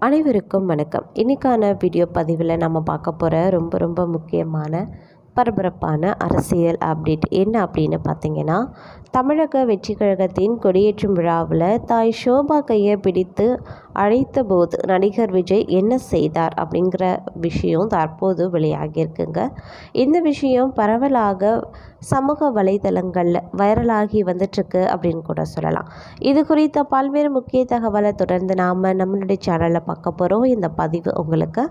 அனைவருக்கும் வணக்கம். இன்றைக்கான வீடியோ பதிவில் நம்ம பார்க்க போகிற ரொம்ப முக்கியமான பரபரப்பான அரசியல் அப்டேட் என்ன அப்படின்னு பார்த்தீங்கன்னா, தமிழக வெற்றி கழகத்தின் கொடியேற்றும் விழாவில் தாய் ஷோபா கையை பிடித்து அழைத்த போது நடிகர் விஜய் என்ன செய்தார் அப்படிங்கிற விஷயம் தற்போது வெளியாகியிருக்குங்க. இந்த விஷயம் பரவலாக சமூக வலைதளங்களில் வைரலாகி வந்துட்டுருக்கு அப்படின்னு கூட சொல்லலாம். இது குறித்த பல்வேறு முக்கிய தகவலை தொடர்ந்து நாம் நம்மளுடைய சேனலில் பார்க்க போகிறோம். இந்த பதிவு உங்களுக்கு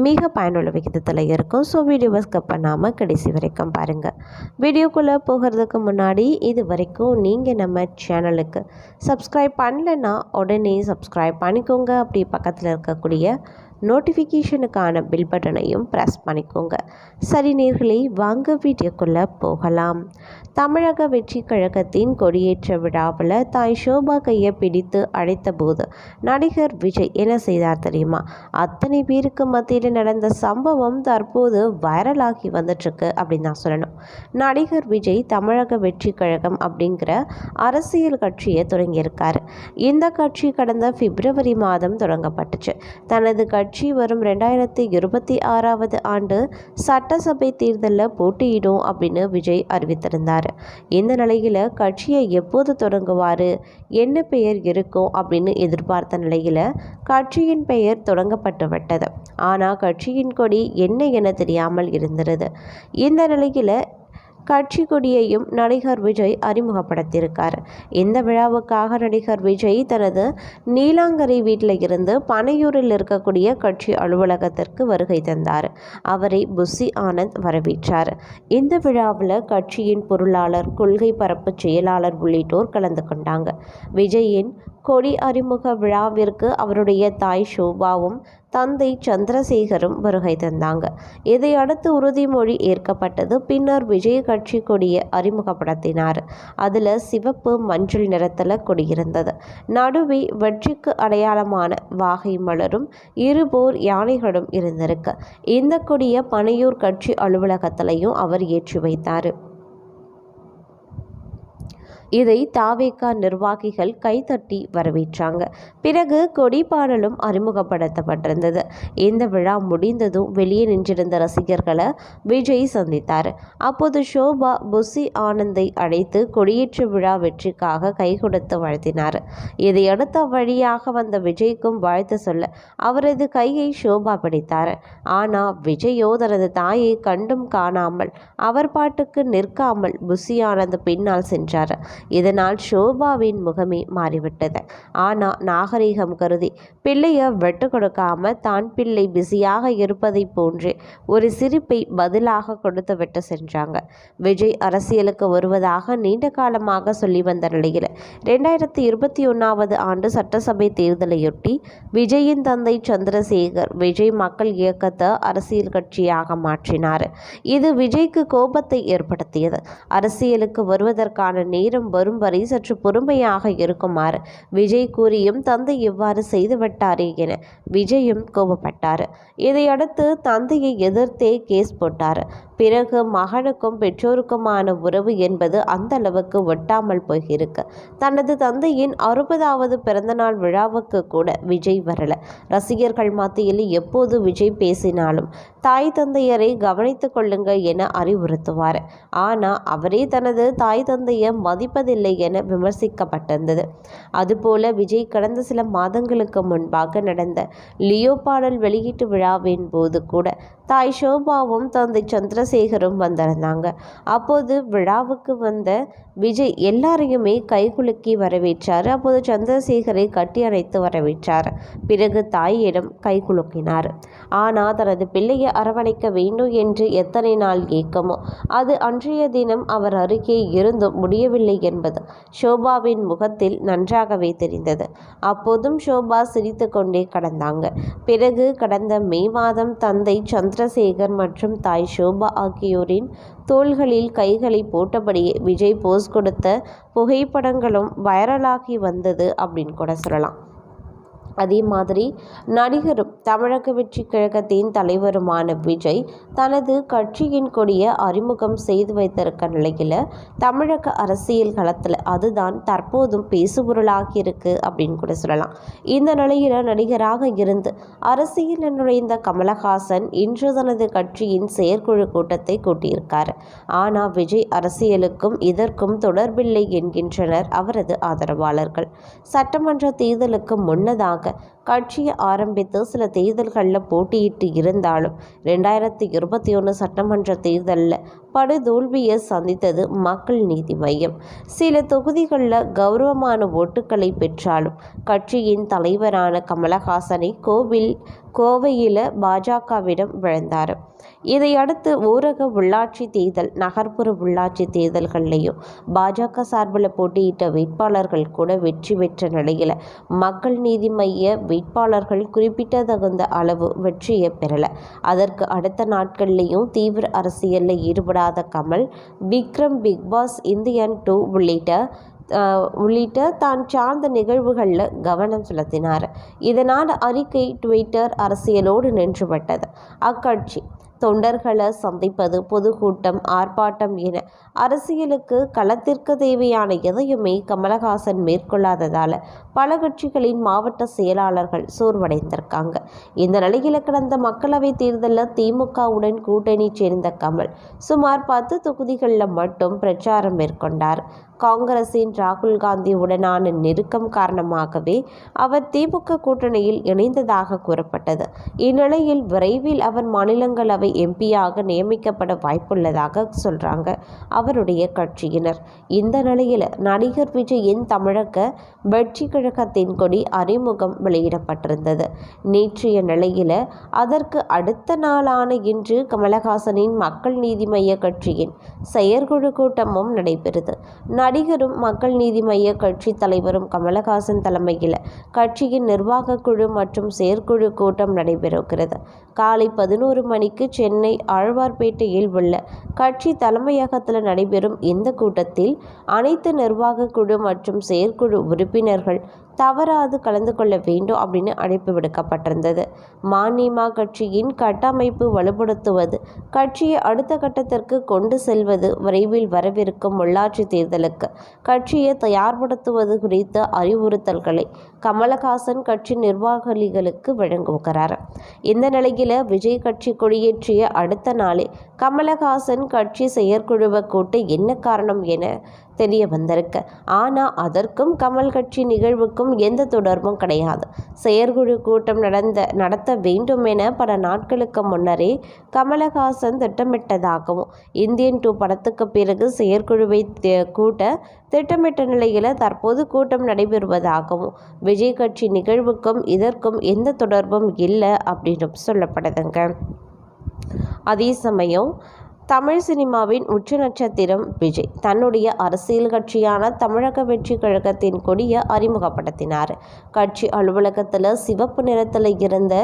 மிக பயனுள்ள விகிதத்தில் இருக்கும். ஸோ வீடியோவை ஸ்கிப் பண்ணாமல் கடைசி வரைக்கும் பாருங்கள். வீடியோக்குள்ளே போகிறதுக்கு முன்னாடி இது வரைக்கும் நீங்கள் நம்ம சேனலுக்கு சப்ஸ்கிரைப் பண்ணலைன்னா உடனே சப்ஸ்கிரைப் பண்ணிக்கோங்க. அப்படி பக்கத்தில் இருக்கக்கூடிய நோட்டிஃபிகேஷனுக்கான பில் பட்டனையும் ப்ரெஸ் பண்ணிக்கோங்க. சரி நேயர்களே, வாங்க வீடியோக்குள்ளே போகலாம். தமிழக வெற்றி கழகத்தின் கொடியேற்ற விழாவில் தாய் ஷோபா கையை பிடித்து அழைத்த போது நடிகர் விஜய் என்ன செய்தார் தெரியுமா? அத்தனை பேருக்கு மத்தியில் நடந்த சம்பவம் தற்போது வைரலாகி வந்துட்டுருக்கு அப்படின்னு தான் சொல்லணும். நடிகர் விஜய் தமிழக வெற்றி கழகம் அப்படிங்கிற அரசியல் கட்சியை தொடங்கியிருக்காரு. இந்த கட்சி கடந்த பிப்ரவரி மாதம் தொடங்கப்பட்டுச்சு. தனது கட்சி வரும் 2026 ஆண்டு சட்டசபை தேர்தலில் போட்டியிடும் அப்படின்னு விஜய் அறிவித்திருந்தார். இந்த நிலையில் கட்சியை எப்போது தொடங்குவார், என்ன பெயர் இருக்கும் அப்படின்னு எதிர்பார்த்த நிலையில் கட்சியின் பெயர் தொடங்கப்பட்டு விட்டது. ஆனால் கட்சியின் கொடி என்ன என தெரியாமல் இருந்தது. இந்த நிலையில் கட்சி கொடியையும் நடிகர் விஜய் அறிமுகப்படுத்தியிருக்கார். இந்த விழாவுக்காக நடிகர் விஜய் தனது நீலாங்கரை வீட்டில் இருந்து பனையூரில் இருக்கக்கூடிய கட்சி அலுவலகத்திற்கு வருகை தந்தார். அவரை புஸ்ஸி ஆனந்த் வரவேற்றார். இந்த விழாவில் கட்சியின் பொருளாளர், கொள்கை பரப்பு செயலாளர் உள்ளிட்டோர் கலந்து கொண்டாங்க. விஜயின் கொடி அறிமுக விழாவிற்கு அவருடைய தாய் ஷோபாவும் தந்தை சந்திரசேகரும் வருகை தந்தாங்க. இதையடுத்து உறுதிமொழி ஏற்கப்பட்டது. பின்னர் விஜய் கட்சி கொடியை அறிமுகப்படுத்தினார். அதில் சிவப்பு மஞ்சள் நிறத்தில் கொடி இருந்தது. நடுவே வெற்றிக்கு அடையாளமான வாகை மலரும் இருபோர் யானைகளும் இருந்திருக்கு. இந்த கொடியை பனையூர் கட்சி அலுவலகத்திலையும் அவர் ஏற்றி வைத்தார். இதை தாவேகா நிர்வாகிகள் கைதட்டி வரவேற்றாங்க. பிறகு கொடி பாடலும் அறிமுகப்படுத்தப்பட்டிருந்தது. இந்த விழா முடிந்ததும் வெளியே நின்றிருந்த ரசிகர்களை விஜய் சந்தித்தார். அப்போது ஷோபா புஸ்ஸி ஆனந்தை அழைத்து கொடியேற்ற விழா வெற்றிக்காக கை கொடுத்து வாழ்த்தினார். இதையடுத்த வழியாக வந்த விஜய்க்கும் வாழ்த்து சொல்ல அவரது கையை ஷோபா பிடித்தார். ஆனால் விஜயோ தனது தாயை கண்டும் காணாமல் அவர் பாட்டுக்கு நிற்காமல் புஸ்ஸி ஆனந்த் பின்னால் சென்றார். இதனால் ஷோபாவின் முகமே மாறிவிட்டது. ஆனால் நாகரிகம் கருதி பிள்ளையை வெட்டு கொடுக்காம தான் பிள்ளை பிஸியாக இருப்பதை போன்று ஒரு சிரிப்பை பதிலாக கொடுத்து விட்டு சென்றாங்க. விஜய் அரசியலுக்கு வருவதாக நீண்ட காலமாக சொல்லி வந்த நிலையில் 2021 ஆண்டு சட்டசபை தேர்தலையொட்டி விஜயின் தந்தை சந்திரசேகர் விஜய் மக்கள் இயக்கத்தை அரசியல் கட்சியாக மாற்றினார். இது விஜய்க்கு கோபத்தை ஏற்படுத்தியது. அரசியலுக்கு வருவதற்கான நேரம் வரும் வரை சற்று பொறுமையாக இருக்குமாறு விஜய் கூறியும் தந்தை இவ்வாறு செய்துவிட்டாரே என விஜயும் கோபப்பட்டார். இதையடுத்து தந்தையை எதிர்த்தே கேஸ் போட்டார். பிறகு மகனுக்கும் பெற்றோருக்குமான உறவு என்பது அந்த அளவுக்கு ஒட்டாமல் போயிருக்கு. தனது தந்தையின் 60வது பிறந்தநாள் விழாவுக்கு கூட விஜய் வரல. ரசிகர்கள் மத்தியில் எப்போது விஜய் பேசினாலும் தாய் தந்தையரை கவனித்துக் கொள்ளுங்க என அறிவுறுத்துவார். ஆனால் அவரே தனது தாய் தந்தையை மதிப்பதில்லை என விமர்சிக்கப்பட்டிருந்தது. அதுபோல விஜய் கடந்த சில மாதங்களுக்கு முன்பாக நடந்த லியோ பாடல் வெளியீட்டு விழாவின் போது கூட தாய் ஷோபாவும் தந்தை சந்திரசேகரும் வந்திருந்தாங்க. அப்போது விழாவுக்கு வந்த விஜய் எல்லாரையுமே கைகுலுக்கி வரவேற்றார். அப்போது சந்திரசேகரை கட்டி அணைத்து வரவேற்றார். பிறகு தாயிடம் கைகுலுக்கினார். ஆனால் தனது பிள்ளையை அரவணைக்க வேண்டும் என்று எத்தனை நாள் ஏக்கமோ அது அன்றைய தினம் அவர் அருகே இருந்தும் முடியவில்லை என்பது ஷோபாவின் முகத்தில் நன்றாகவே தெரிந்தது. அப்போதும் ஷோபா சிரித்து கொண்டே கடந்தாங்க. பிறகு கடந்த மே மாதம் தந்தை சந்திரசேகர் மற்றும் தாய் ஷோபா ஆகியோரின் தோள்களில் கைகளை போட்டபடியே விஜய் போஸ் கொடுத்த புகைப்படங்களும் வைரலாகி வந்தது அப்படின்னு கூட சொல்லலாம். அதே மாதிரி நடிகரும் தமிழக வெற்றி கழகத்தின் தலைவருமான விஜய் தனது கட்சியின் கொடியை அறிமுகம் செய்து வைத்திருக்க நிலையில் தமிழக அரசியல் களத்தில் அதுதான் தற்போதும் பேசுபொருளாகி இருக்கு அப்படின்னு கூட சொல்லலாம். இந்த நிலையில் நடிகராக இருந்து அரசியலில் நுழைந்த கமலஹாசன் இன்று தனது கட்சியின் செயற்குழு கூட்டத்தை கூட்டியிருக்கார். ஆனால் விஜய் அரசியலுக்கும் இதற்கும் தொடர்பில்லை என்கின்றனர் அவரது ஆதரவாளர்கள். சட்டமன்ற தேர்தலுக்கு முன்னதாக கட்சியை ஆரம்பித்து சில தேர்தல்களில் போட்டியிட்டு இருந்தாலும் 2021 சட்டமன்ற தேர்தலில் படுதோல்வியை சந்தித்தது மக்கள் நீதி மய்யம். சில தொகுதிகளில் கௌரவமான ஓட்டுக்களை பெற்றாலும் கட்சியின் தலைவரான கமலஹாசனை கோவையில் பாஜகவிடம் விழுந்தார். இதையடுத்து ஊரக உள்ளாட்சி தேர்தல், நகர்ப்புற உள்ளாட்சி தேர்தல்கள்லையும் பாஜக சார்பில் போட்டியிட்ட வேட்பாளர்கள் கூட வெற்றி பெற்ற நிலையில் மக்கள் நீதி மைய வேட்பாளர்கள் குறிப்பிடத்தகுந்த அளவு வெற்றியை பெறல. அதற்கு அடுத்த நாட்கள்லையும் தீவிர அரசியலில் ஈடுபடாத கமல், விக்ரம், பிக்பாஸ், இந்தியன் 2 உள்ளிட்ட தான் சார்ந்த நிகழ்வுகளில் கவனம் செலுத்தினார். இதனால் அறிக்கை, ட்விட்டர் அரசியலோடு நின்றுவிட்டது. அக்கட்சி தொண்டர்களை சந்திப்பது, பொதுக்கூட்டம், ஆர்ப்பாட்டம் என அரசியலுக்கு களத்திற்கு தேவையான எதையுமே கமலஹாசன் மேற்கொள்ளாததால் பல கட்சிகளின் மாவட்ட செயலாளர்கள் சோர்வடைந்திருக்காங்க. இந்த நிலையில் கடந்த மக்களவைத் தேர்தலில் திமுகவுடன் கூட்டணி சேர்ந்த கமல் சுமார் 10 தொகுதிகளில் மட்டும் பிரச்சாரம் மேற்கொண்டார். காங்கிரசின் ராகுல் காந்தியுடனான நெருக்கம் காரணமாகவே அவர் திமுக கூட்டணியில் இணைந்ததாக கூறப்பட்டது. இந்நிலையில் விரைவில் அவர் மாநிலங்களவை எம்பியாக நியமிக்கப்பட வாய்ப்புள்ளதாக சொல்றாங்க அவருடைய கட்சியினர். இந்த நிலையில் நடிகர் விஜயின் தமிழக வெற்றி கழகத்தின் கொடி அறிமுகம் வெளியிடப்பட்டிருந்தது. நேற்றைய நிலையில் அதற்கு அடுத்த நாளான இன்று கமலஹாசனின் மக்கள் நீதி மய்ய கட்சியின் செயற்குழு கூட்டமும் நடைபெறுது. நடிகரும் மக்கள் நீதி மய்ய கட்சி தலைவரும் கமலஹாசன் தலைமையில் கட்சியின் நிர்வாக குழு மற்றும் செயற்குழு கூட்டம் நடைபெறுகிறது. காலை 11 மணிக்கு சென்னை ஆழ்வார்பேட்டையில் உள்ள கட்சி தலைமையகத்தில் நடைபெறும் இந்த கூட்டத்தில் அனைத்து நிர்வாக குழு மற்றும் செயற்குழு உறுப்பினர்கள் தவறாது கலந்து கொள்ள வேண்டும் அப்படின்னு அழைப்பு விடுக்கப்பட்டிருந்தது. மநீம கட்சியின் கட்டமைப்பு வலுப்படுத்துவது, கட்சியை அடுத்த கட்டத்திற்கு கொண்டு செல்வது, விரைவில் வரவிருக்கும் உள்ளாட்சி தேர்தலுக்கு கட்சியை தயார்படுத்துவது குறித்த அறிவுறுத்தல்களை கமலஹாசன் கட்சி நிர்வாகிகளுக்கு வழங்குகிறார். இந்த நிலையில் விஜய் கட்சி கொடியேற்றிய அடுத்த நாளே கமலஹாசன் கட்சி செயற்குழுவை கூட்ட என்ன காரணம் என தெரிய வந்திருக்கு. ஆனால் அதற்கும் கமல் கட்சி நிகழ்வுக்கும் எந்த தொடர்பும் கிடையாது. செயற்குழு கூட்டம் நடத்த வேண்டும் என பல நாட்களுக்கு முன்னரே கமலஹாசன் திட்டமிட்டதாகவும், இந்தியன் 2 படத்துக்கு பிறகு செயற்குழுவை கூட்ட திட்டமிட்ட நிலையில் தற்போது கூட்டம் நடைபெறுவதாகவும், விஜய் கட்சி நிகழ்வுக்கும் இதற்கும் எந்த தொடர்பும் இல்லை அப்படின்னு சொல்லப்படுதுங்க. அதே சமயம் தமிழ் சினிமாவின் உச்ச நட்சத்திரம் விஜய் தன்னுடைய அரசியல் கட்சியான தமிழக வெற்றி கழகத்தின் கொடியை அறிமுகப்படுத்தினார். கட்சி அலுவலகத்தில் சிவப்பு நிறத்தில் இருந்த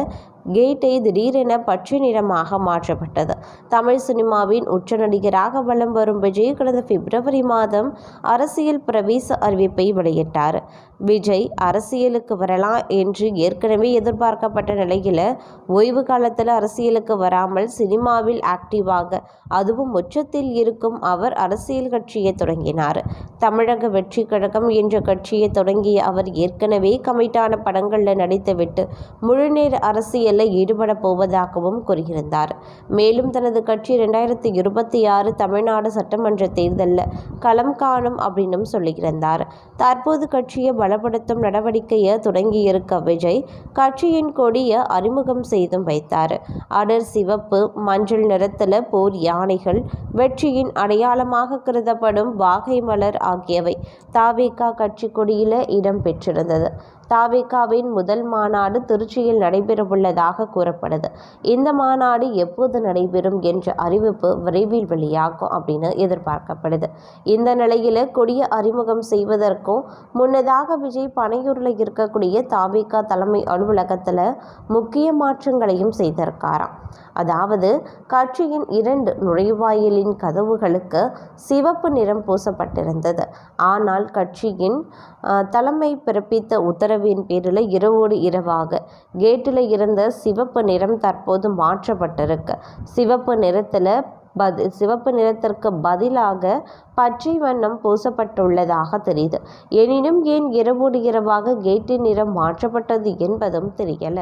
கேட்டை திடீரென பச்சை நிறமாக மாற்றப்பட்டது. தமிழ் சினிமாவின் உச்ச நடிகராக வலம் வரும் விஜய் கடந்த பிப்ரவரி மாதம் அரசியல் பிரவேச அறிவிப்பை வெளியிட்டார். விஜய் அரசியலுக்கு வரலாம் என்று ஏற்கனவே எதிர்பார்க்கப்பட்ட நிலையில் ஓய்வு காலத்தில் அரசியலுக்கு வராமல் சினிமாவில் ஆக்டிவாக, அதுவும் உச்சத்தில் இருக்கும் அவர் அரசியல் கட்சியை தொடங்கினார். தமிழக வெற்றி கழகம் என்ற கட்சியை தொடங்கிய அவர் ஏற்கனவே கமிட்டான படங்களில் நடித்துவிட்டு முழுநேர அரசியலில் ஈடுபட போவதாகவும் கூறியிருந்தார். மேலும் தனது கட்சி 2026 தமிழ்நாடு சட்டமன்ற தேர்தலில் களம் காணும் அப்படின்னும் சொல்லியிருந்தார். தற்போது கட்சியை பலப்படுத்தும் நடவடிக்கையை தொடங்கியிருக்க விஜய் கட்சியின் கொடியை அறிமுகம் செய்தும் வைத்தார். அடர் சிவப்பு, மஞ்சள் நிறத்தில் போர் யானைகள், வெற்றியின் அடையாளமாக கருதப்படும் வாகை மலர் ஆகியவை தவிக கட்சி கொடியில் இடம் பெற்றிருந்தது. தவிகவின் முதல் மாநாடு திருச்சியில் நடைபெறவுள்ளதாக கூறப்படுது. இந்த மாநாடு எப்போது நடைபெறும் என்ற அறிவிப்பு விரைவில் வெளியாகும் அப்படின்னு எதிர்பார்க்கப்படுது. இந்த நிலையில் கொடியை அறிமுகம் செய்வதற்கும் முன்னதாக விஜய் பனையூரில் இருக்கக்கூடிய தவிக தலைமை அலுவலகத்தில் முக்கிய மாற்றங்களையும் செய்திருக்காராம். அதாவது கட்சியின் 2 நுழைவாயிலின் கதவுகளுக்கு சிவப்பு நிறம் பூசப்பட்டிருந்தது. ஆனால் கட்சியின் தலைமை பிறப்பித்த உத்தரவின் பேரில் இரவோடு இரவாக கேட்டில் இருந்த சிவப்பு நிறம் தற்போது மாற்றப்பட்டிருக்கு. சிவப்பு நிறத்திற்கு பதிலாக பச்சை வண்ணம் பூசப்பட்டுள்ளதாக தெரியுது. எனினும் ஏன் இரவோடு இரவாக கேட்டின் நிறம் மாற்றப்பட்டது என்பதும் தெரியல.